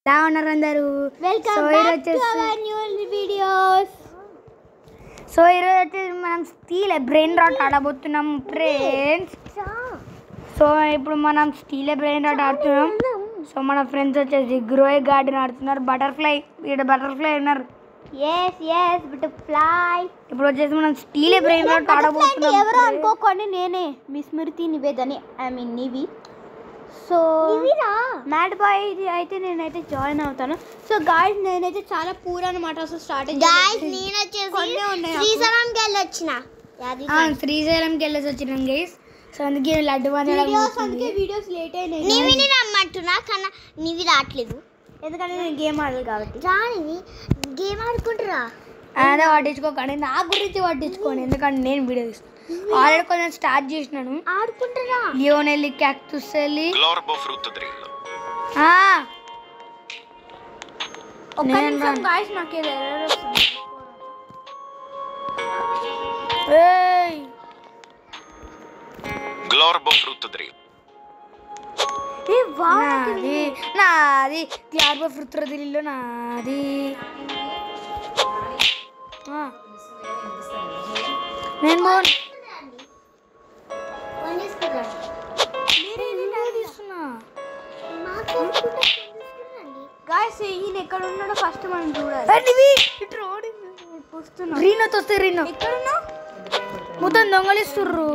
ఎలా ఉన్నారు అందరూ? Welcome back to our new videos. So ఈరోజు వచ్చేసి మనం స్టీల్ బ్రెయిన్ రాట్ ఆడబోతున్నాం ఫ్రెండ్స్. సో ఇప్పుడు మనం స్టీల్ బ్రెయిన్ రాట్ ఆడుతున్నాం. సో మన ఫ్రెండ్స్ వచ్చేసి గ్రోయ్ గార్డెన్ ఆడుతున్నారు. బటర్ఫ్లై ఇక్కడ బటర్ఫ్లై ఉన్నారు. yes butterfly. ఇప్పుడు వచ్చేసి మనం స్టీల్ బ్రెయిన్ రాట్ ఆడబోతున్నాం. ఎవరు అనుకోకండి, నేనే మీ స్మృతి నివేదని, I mean Nivi. So mad boy అయితే నేనైతే జాయిన్ అవుతాను. సో గాయ్స్ నేనైతే చాలా పూర్ అనమాట. సో స్టార్ట్ గాయ్స్ నేను వచ్చేసి శ్రీశైలంకి వెళ్ళేసి వచ్చినాం గైస్. సో అందుకే లడ్డు వీడియోస్ లేట్ అయినాయి. నీవిని రమ్మంటున్నా కానీ నీవి రావట్లేదు, ఎందుకంటే నేను గేమ్ ఆడాలి కాబట్టి. రాని గేమ్ ఆడుకుంటురా అదే పట్టించుకోకండి, నా గురించి పట్టించుకోండి, ఎందుకంటే నేను వీడియో తీస్తాను. ఆల్రెడీ కొంచెం స్టార్ట్ చేసినాను. ఆడుకుంటురా లియోనెల్లి క్యాక్టస్ ఎల్లి Glorbo frutto drillo. ఒక్క నిమిషం గాయ్స్, నాకు ఏదో ఎర్రర్ వస్తుంది. ఏయ్ Glorbo frutto drillo. నాది గ్లార్బో ఫ్రూట్ దిల్లు నాది. నేను గాయ్స్ ఈయన ఎక్కడ ఉన్నాడో ఫస్ట్ మనం చూడాలి. రీనోతో వస్తే రీనో ఎక్కడున్నా మొత్తం దొంగలిస్తుర్రు.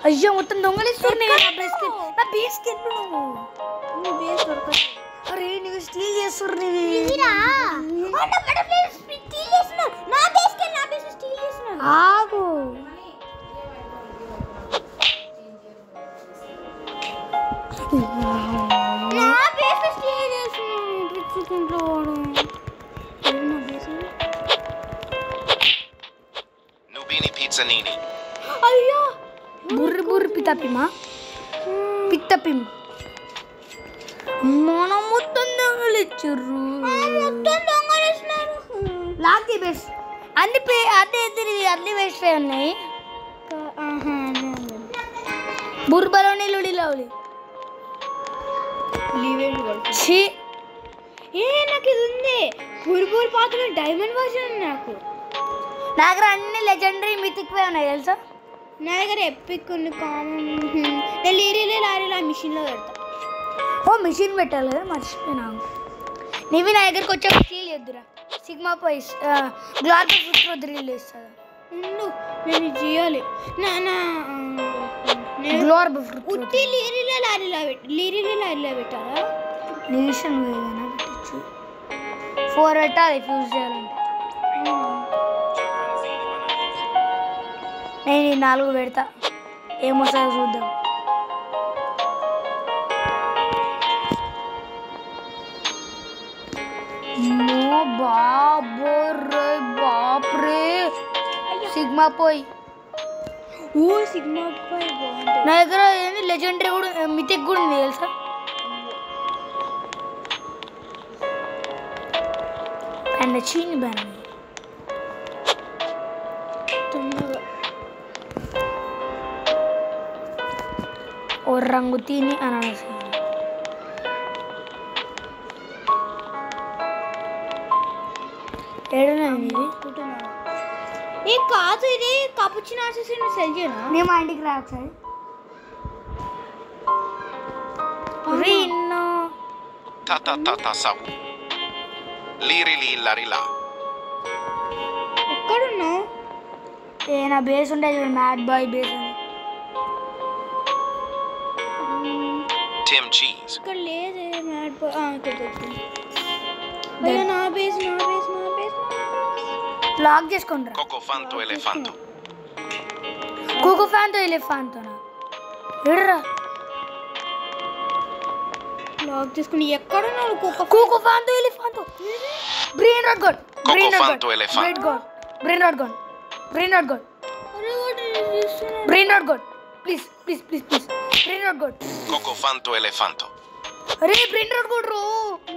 అయ్యో మొత్తం దొంగలిస్తుర్రు. నా బేస్ అరే నీకు స్టీల్ చేస్తుర్రు. ఆగు Nubini pizzanini. అయ్యో బుర్రి బుర్రి పితపిమా పిత్తపిం మనం మొత్తం దొంగలిచ్చుర్రు. లాక్ బేస్ అన్ని అన్ని వేస్ట్ ఉన్నాయి. బుర్బలోని లుడి లవ్లీ నాకు ఇది ఉంది. పూర్పూర్ పాత్ర డైమండ్ వర్షన్. నాకు నా దగ్గర అన్ని లెజెండరీ మిథిక్ ఉన్నాయి తెలుసా. నా దగ్గర ఎపిక్ ఉంది, కామన్. నేను లారీలో మిషన్లో పెడతా. ఓ మిషన్ పెట్టాలి కదా, మర్చిపోయినా. నీవి నా దగ్గరకు వచ్చే స్టీల్ చేద్దురా. సిగ్మా పై గ్లార్బో ఫ్రూట్ డ్రిల్ ఇస్తుందా. నేను చేయాలి. గ్లార్బో ఫ్రూట్ ఉట్టి లీరీలో లారీలో పెట్టారా? మిషన్ ఏదైనా పెట్టచ్చు. 4 పెట్టాలి ఫ్యూజ్ చేయాలంటే. నేను ఈ 4 పెడతా, ఏమొస్తుందో చూద్దాం. బాప్రే సిగ్మా పోయి. సిగ్మా పోయి బాగుంటుంది. నా దగ్గర ఏంది లెజెండరీ కూడా మిథిక్ కూడా ఉంది తెలుసా. అండ్ చీని బాగా ఓ రంగు తిని అనాల్సి. ఏ కాదు, ఇది కపుచిన సెల్ చేయనా? నేను మా ఇంటికి రా ఒకసారి. Reno Ta savu. Liri larila. ఎక్కడున్నావు? నా బేస్ ఉంటే చూడు, మ్యాడ్ బాయ్ బేస్ అని. Tim cheese. ఇక్కడ లేదే మ్యాడ్ బాయ్. ఇక్కడ దొరికింది. అయ్యో నా బేస్. లాక్ చేసుకోండి రా. Cocofanto elefanto. కోకోఫాంతో ఎలిఫాంతోనా ఎడరా లాక్ చేసుకుని. ఎక్కడున్నాడు? కోకోఫాంతో ఎలిఫాంతో brain rot god. Cocofanto elefanto. Brain rot god. Please brain rot god. Cocofanto elefanto. అరే బ్రెయిన్ రాట్ గాడ్ రో.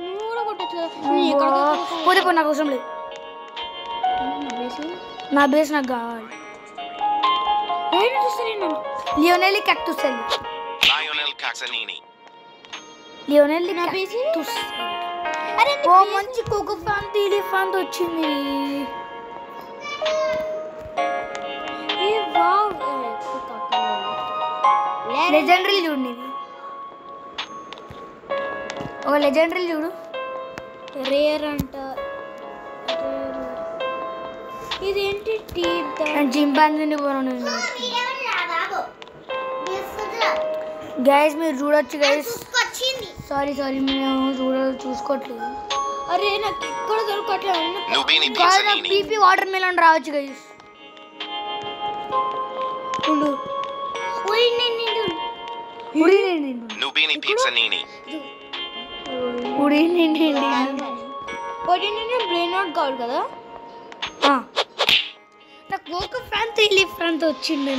నువ్వు కూడా కొట్టచ్చు. పోతే నాకు అవసరం లేదు. నా బేస్ నాకు కావాలి. లియోనెల్ క్యాక్టుసెల్. Lionel Caxanini. లియోనెల్ నా పేరు? క్యాక్టుసెల్. అరే ఓ మంచి కోకో ఫ్యాన్ తీలి ఫ్యాన్ వచ్చింది. ఏ వావ్ లెజెండరీ చూడు నీది. ఒక లెజెండరీ చూడు. రేర్ అంట. ఇదేంటి టీప్ జింపాంజీని పోను. గైస్ మీరు చూడొచ్చు గైస్. సారీ మేము చూసుకోవట్లేదు. అరే నాకు ఇక్కడ దొరకట్లేదు. Nubini నాకు Pizzanini. పీపీ వాటర్ మిలన్ రావచ్చు గైస్. ఉండు. ఉడి Nubini Pizzanini. బ్రెయిన్ నాట్ కావాలి కదా. నాకు ఒక ఫ్యాన్ తెలియ ఫ్యాన్ వచ్చింది.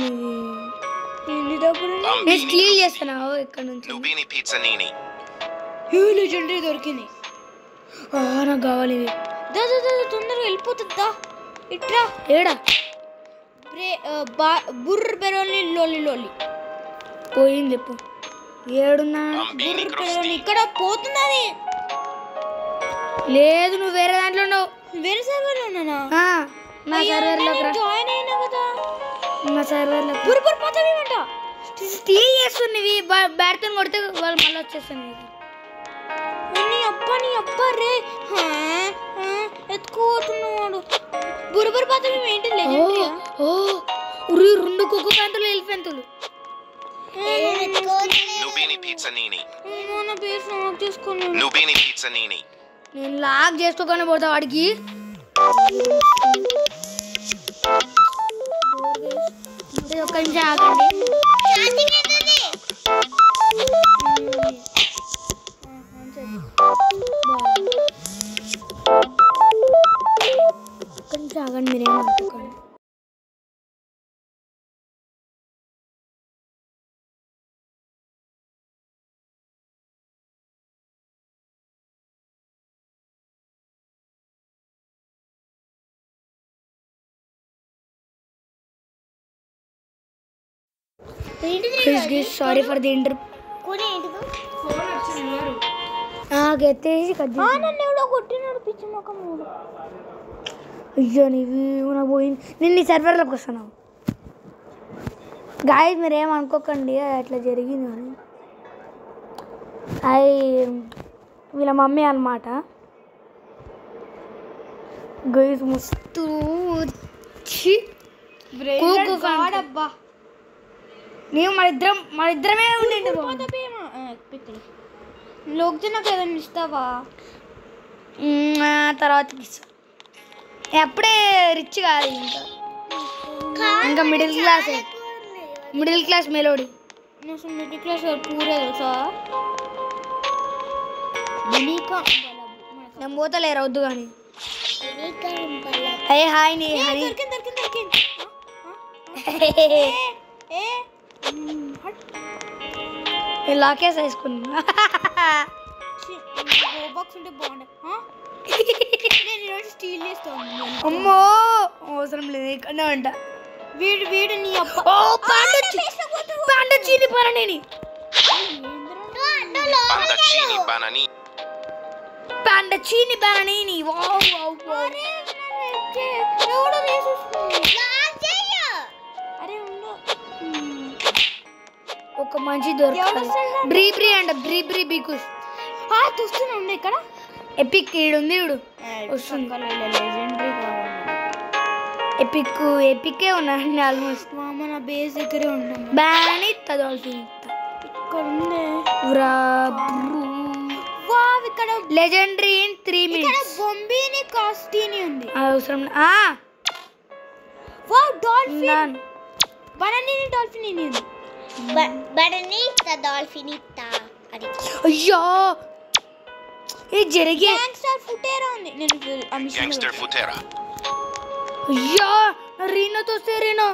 నేను స్టీల్ చేస్తాను ఇక్కడ నుంచి. Nubini Pizzanini. లెజెండరీ దొరికింది. నాకు కావాలి ఇవి. తొందరగా వెళ్ళిపోతుందా ఇట్రా. ఏడా బుర్ర బెరోలి లోలి లోలి పోయింది చెప్పు. ఏడున్నా Bambini Crostini. ఇక్కడ పోతున్నది. లేదు నువ్వు వేరే దాంట్లో ఉన్నావు. వేరే సర్వర్లో ఉన్నానా? నా సర్వర్లోకి రా. జాయిన్ అయినా కదా. నా సర్వర్లోకి బుర్ర బుర్ర పోతావేమంట. స్టీల్ చేస్తున్నవి. బ్యాట్తో కొడితే వాళ్ళు మళ్ళీ వచ్చేస్తున్నాయి. నీ అప్ప రే ఎత్తుకోతున్నాడు. బుర్ర బుర్ర పోతావేమో ఏంటి లెజెండరీయా? రెండు కుక్క పెంతులు ఎలిఫెంతులు. Nubini Pizzanini. నా పేరు లాక్ చేసుకున్నాను. Nubini Pizzanini. నేను లాక్ చేసుకోగానే పోతా వాడికి. ఒక్క నిమిషం ఆగండి. ఒక్క నిమిషం ఆగండి మీరేమనుకోండి. Sorry for the inter. ఎత్తేసి నన్ను ఎవడో కొట్టినాడు పిచ్చి మొఖం. అయ్యో నీవి నాకు పోయింది. నేను నీ సర్వర్లోకి వస్తాను. గాయస్ మీరు ఏమనుకోకండి అట్లా జరిగింది అని. వీళ్ళ మమ్మీ అన్నమాట. గైస్ మస్తు అబ్బా నీవు మన ఇద్దరమే ఉండి లోకి నాకు ఏదైనా ఇస్తావా? తర్వాత అప్పుడే రిచ్ కాదు ఇంకా middle class melody. Middle class పూరే తెలుసా? నేను పోతలేరు వద్దు కానీ. హాయ్ నీ హనీ. లాకేస్ వేసుకున్నా. అమ్మో అవసరం లేదు ఇక్కడనే అంట. వీడు నీ పాండచీని పరనేని పాండచీని బనానీని. ఒక మంచి దొరకాలి. బ్రీ అంట బ్రీ బికుస్ చూస్తున్నా ఉండే ఇక్కడ ఎపిక్ ఈడుంది. ఈడు వస్తుంది. ఎపికే ఉన్నాయండి ఆల్మోస్ట్. మన బేస్ దగ్గరే ఉంటాం. బాని తదోల్ఫిన్ ఇక్కడ ఉంది. ఇక్కడ లెజెండరీ ఇన్ 3 minutes. బొంబిని కాస్టిని ఉంది. అవసరం. Wow dolphin. బనానీ డాల్ఫిన్ ఉంది. అయ్యో ఏ జరిగే గ్యాంగ్స్టర్ ఫుటేరా ఉంది. Gangster Futera. అయ్యో రీనోతో రీనో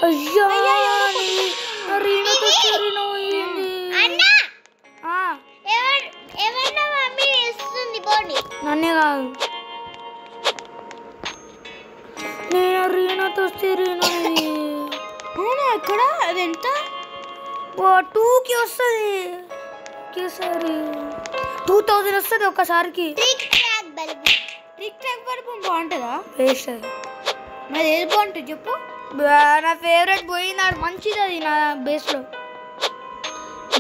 అయ్యో రీనోతో రీనో నన్నే కాదు. తోస్తేరు అవునా ఎక్కడ అది ఎంత 2కి వస్తుంది ఒకేసారి 2000 వస్తుంది ఒక్కసారికి. Tick talk bulb tick talk bulb బాగుంటుందా? వేస్ట్ అది. మరి ఏది బాగుంటుంది చెప్పు. నా ఫేవరెట్ పోయింది ఆడు మంచిది అది నా బేస్లో.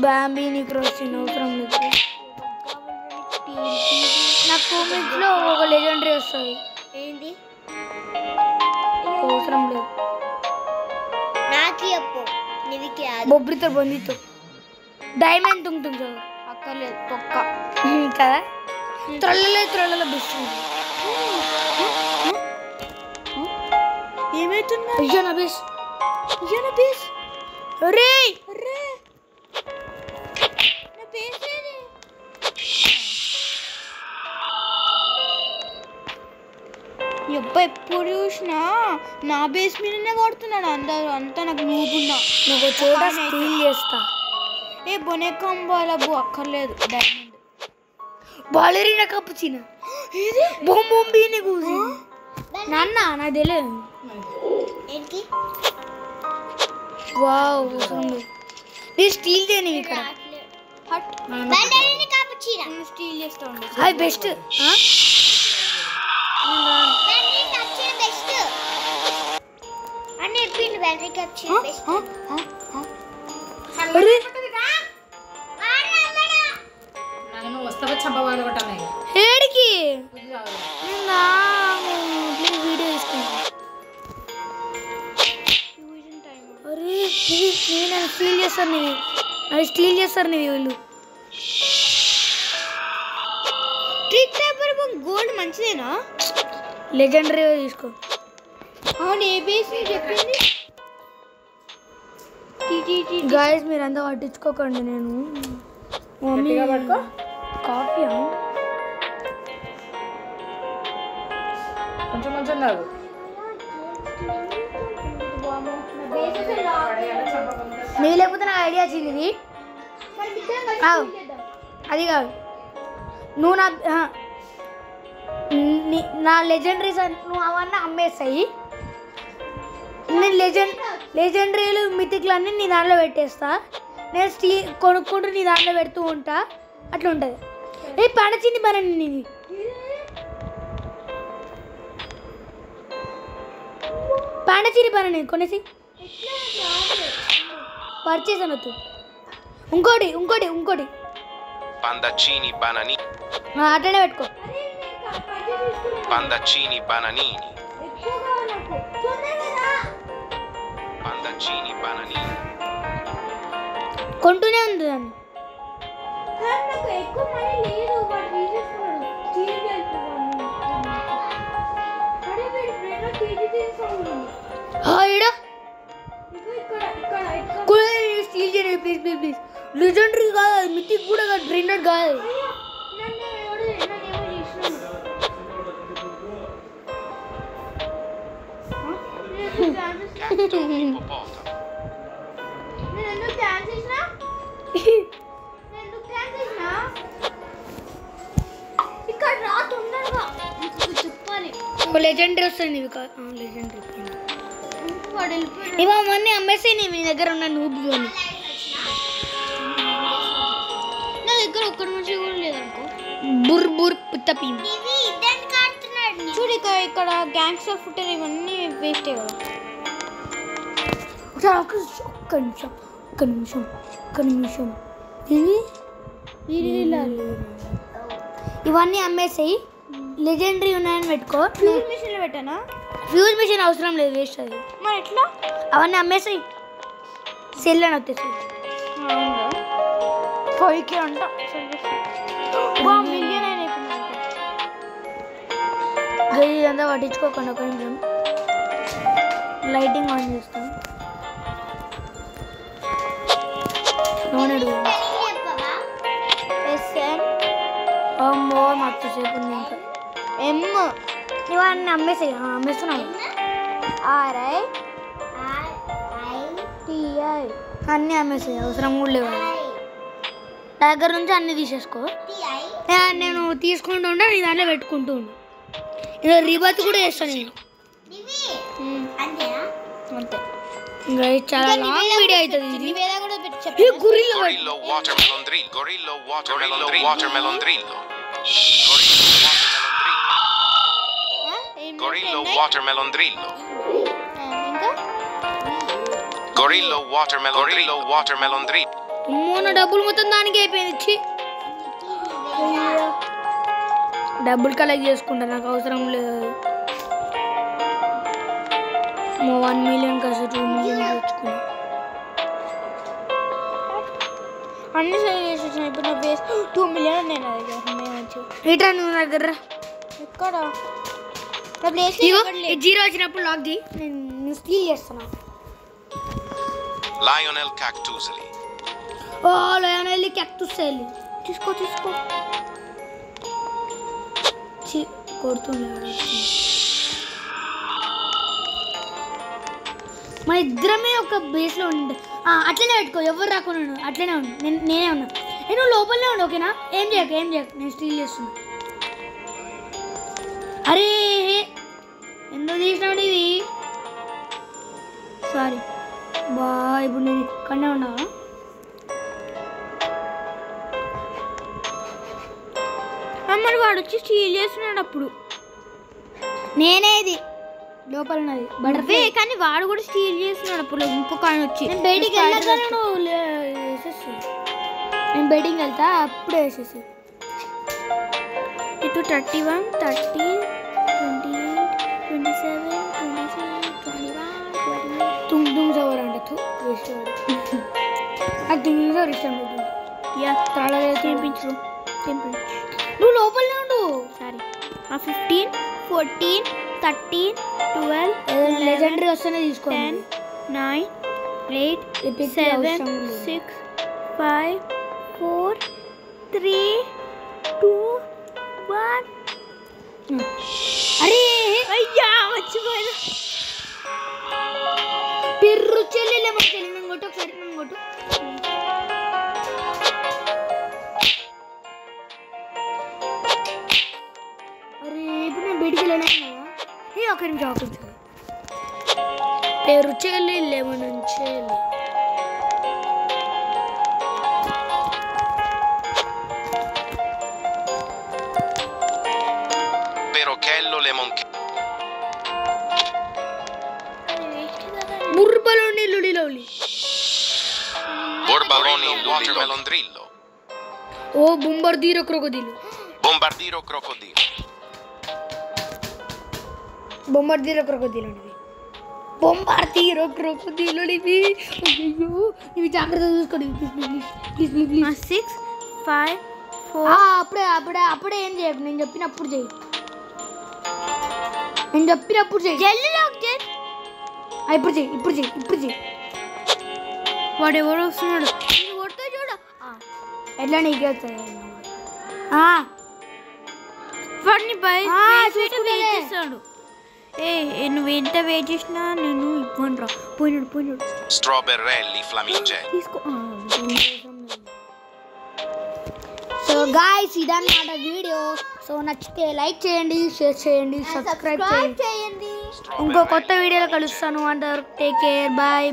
బాంబీని క్రాసింగ్ అవసరం లేదు నాకు. 2 మినిట్స్లో ఒక లెజెండరీ వస్తుంది. ఏంది అవసరం లేదు. నాకు చెప్పు నివికి రాదు. బొబ్బరితో బందితో డైమండ్ తుంటుంది కదా అక్కర్లేదు తొక్క. కదా త్రొల్లలో బెస్ట్. ఏమైతుందా? అయ్యో నా బేస్ రే రే నా బేస్ ఏది? ఎప్పుడు ఎప్పుడు చూసినా నా బేస్ మీదనే కొడుతున్నాడు అందరూ. అంతా నాకు నూపున్నా. నువ్వు చోట స్టీల్ చేస్తా. ఏ బొనెకంబాల అక్కర్లేదు. డైమండ్ బాలరీనా కప్పుచిన ఏది బొమ్మని కూసి నాన్న నాకు తెలియదు. ఏంటి వావ్ అవసరం లేదు. నేను స్టీల్ చేయను ఇక్కడ. హట్ బల్బుని కాపుచీరా స్టీల్ చేస్తా ఉండు. అది బెస్ట్. బ్యాటరీ కప్చీర బెస్ట్ అని చెప్పిండు. బ్యాటరీ కప్చీర బెస్ట్. ఏడికి వీడియో తీసుకుంటా. అరే నేను స్టీల్ చేస్తారు నీవి. అది స్టీల్ చేస్తారు నీవి వీళ్ళు. టిక్ టాక్ బల్బు గోల్డ్ మంచిదేనా? లెజెండరీ తీసుకో. అవును ఏ బేస్ చెప్పింది. గాయస్ మీరు అంతా పట్టించుకోకండి. నేను మమ్మీ కాఫీ కొంచెం తాగు. నీ లేకపోతే నాకు ఐడియా వచ్చింది ఇది. అది కాదు నువ్వు నా లెజెండరీస్ నువ్వు అవన్నీ అమ్మేస్తాయి. నేను లెజెండరీలు మితిక్లు అన్నీ నీ దాంట్లో పెట్టేస్తా. నేను స్టీల్ కొనుక్కుంటూ నీ దాంట్లో పెడుతూ ఉంటా. అట్లా ఉంటుంది. ఏ పడచింది పనండి నీది. పాండచిరి పని కొనేసి పర్చేస్ అనొద్దు. ఇంకోటి Pandaccini bananini. అట్లనే పెట్టుకో. Pandaccini bananini. Pandaccini bananini. కొంటూనే ఉంది దాన్ని. స్టీల్ చేయండి ప్లీజ్. లెజెండరీ కాదు అది, మితిక్ కూడా కాదు, బ్రాండెడ్ కాదు. లెజెండరీ వస్తుంది ఇవి కాదు. లెజెండరీ ఇవి అవన్నీ అమ్మేసి మీ దగ్గర ఉన్న నూబ్స్ అని. నా దగ్గర ఒక్కడి నుంచి కూడా లేదనుకో. బుర్ పుత్తపీ చూడు ఇక్కడ గ్యాంగ్స్ ఆఫ్ ఫుటర్ ఇవన్నీ వేస్టే కదా. ఒక్క నిమిషం ఇవన్నీ అమ్మేసాయి. లెజెండరీ ఉన్నాయని పెట్టుకో. ఫ్యూజ్ మిషన్లో పెట్టానా? ఫ్యూజ్ మిషన్ అవసరం లేదు, వేస్ట్ అది. మరి ఎట్లా? అవన్నీ అమ్మేసాయి. సెల్ అని వచ్చేసి 5K అంట. మిలియన్ అంతా పట్టించుకోకండి. ఒక నిమిషం లైటింగ్ ఆన్ చేస్తాం. నూనె అమ్మో మస్తు సేపు ఉంది. ఇంకా ఇవన్నీ అమ్మేసాయి. అమ్మేస్తున్నాను. RITI అన్నీ అమ్మేసాయి, అవసరం కూడా లేవు. నా దగ్గర నుంచి అన్నీ తీసేసుకో. నేను తీసుకుంటూ ఉండా, నీ దాంట్లో పెట్టుకుంటూ ఉండు. రిబత్ కూడా చేస్తాను నేను. అంతేనా? అంతే. ఇంకా ఇది చాలా లాంగ్ వీడియో అవుతుంది ఇది. నివేద కూడా పెట్టి ఏ చెప్పు. గుర్రిలో Gorillo watermelon drill. Gorillo watermelon drill. Gorillo watermelon drill. ఇంకా Gorillo watermelon drill. అమ్మో డబ్బులు మొత్తం దానికి అయిపోయింది. ఛీ, డబ్బులు కలెక్ట్ చేసుకుంటా, నాకు అవసరం లేదు. 1 మిలియన్ కాస్త 2 మిలియన్ తెచ్చుకున్నా. అన్ని సరి చేసేసిన. ఇప్పుడు నా బేస్ 2 మిలియన్ నేను దగ్గర మంచిగా. ఇట్రా నువ్వు నా దగ్గర రా. ఎక్కడ నా ప్లేస్ ఇగో ఈ జీరో వచ్చినప్పుడు లాక్ ది, నేను స్టీల్ చేస్తున్నా. Lionel Cactuseli. ఓ లయనెల్లి క్యాక్టస్ వెళ్ళి తీసుకో. కొడుతున్నాడు. మన ఇద్దరమే ఒక బేస్లో ఉండి అట్లనే పెట్టుకో, ఎవరు రాకుండా అట్లనే ఉండు. నేనే ఉన్నా, నేను లోపలనే ఉండు. ఓకేనా? ఏం చేయకు నేను స్టీల్ చేస్తున్నా. అరే ఎందుకు తీసినాడు ఇది? సారీ బా, ఇప్పుడు నేను ఇక్కడనే ఉన్నావా? మరి వాడు వచ్చి స్టీల్ చేస్తున్నాడు అప్పుడు. నేనే ఇది లోపల ఉన్నది బటర్ఫ్లై, కానీ వాడు కూడా స్టీల్ చేస్తున్నాడు అప్పుడు. ఇంకొక ఆయన వచ్చి నేను బయటికి వెళ్ళగానే నువ్వు వేసేసి, నేను బయటికి వెళ్తా అప్పుడే వేసేసి. ఇటు 31, 30, 28, 27, 26, 21, 28. తుంగ్ సవర్ అంటే వేసేవాడు. అది తుంగ్ సవర్ ఇష్టం లేదు. యా త్వరగా తినిపించు. నువ్వు లోపలనే ఉండు. సరే 15, 14, 13, 12, లెజెండరీ వస్తేనే తీసుకో. 10, 9, 8, 7, 6, 5, 4, 3, 2, 1. అరే అయ్యా మర్చిపోయినా. పెర్రు చెల్లెలే మా చెల్లి. నన్ను కొట్టు ఒకసారి, నన్ను కొట్టు. అరే ఇప్పుడు నేను బయటికి వెళ్ళాను. ఒక నిమిషం పేరు చెల్లి లెమన్ చెల్లి. Perochello lemon. బుర్బలోని లుడిలోలి. Borbaloni watermelon drillo. ఓ బొంబార్దీరో క్రొకోడీలు. Bombardiro crocodilo. బొంబార్దీరో క్రొకోడీలు అనేవి. బొంబార్దీరో క్రొకోడీలు అనేవి. అయ్యో ఇవి జాగ్రత్తగా చూసుకోండి ప్లీజ్. 6, 5, 4. అప్పుడే ఏం చేయకు. నేను చెప్పినప్పుడు చెయ్యి. జల్లి లాక్ చేయి. ఇప్పుడు చెయ్యి. వాడు ఎవరు వస్తున్నాడు? కొడుతూ చూడు. ఎట్లా నీకే వస్తాయి? వాడిని చూసుకుంటాలే. వెయిట్ చేస్తాడు. నువ్వు ఎంత వెయిట్ చేసినా నేను ఇవ్వను రా. పోయినాడు. Strawberrelli flaminge. తీసుకో. సో గాయ్స్ ఇదన్నమాట వీడియో. సో నచ్చితే లైక్ చేయండి, షేర్ చేయండి, సబ్స్క్రైబ్ చేయండి. ఇంకో కొత్త వీడియోలో కలుస్తాను. అంతవరకు టేక్ కేర్, బాయ్.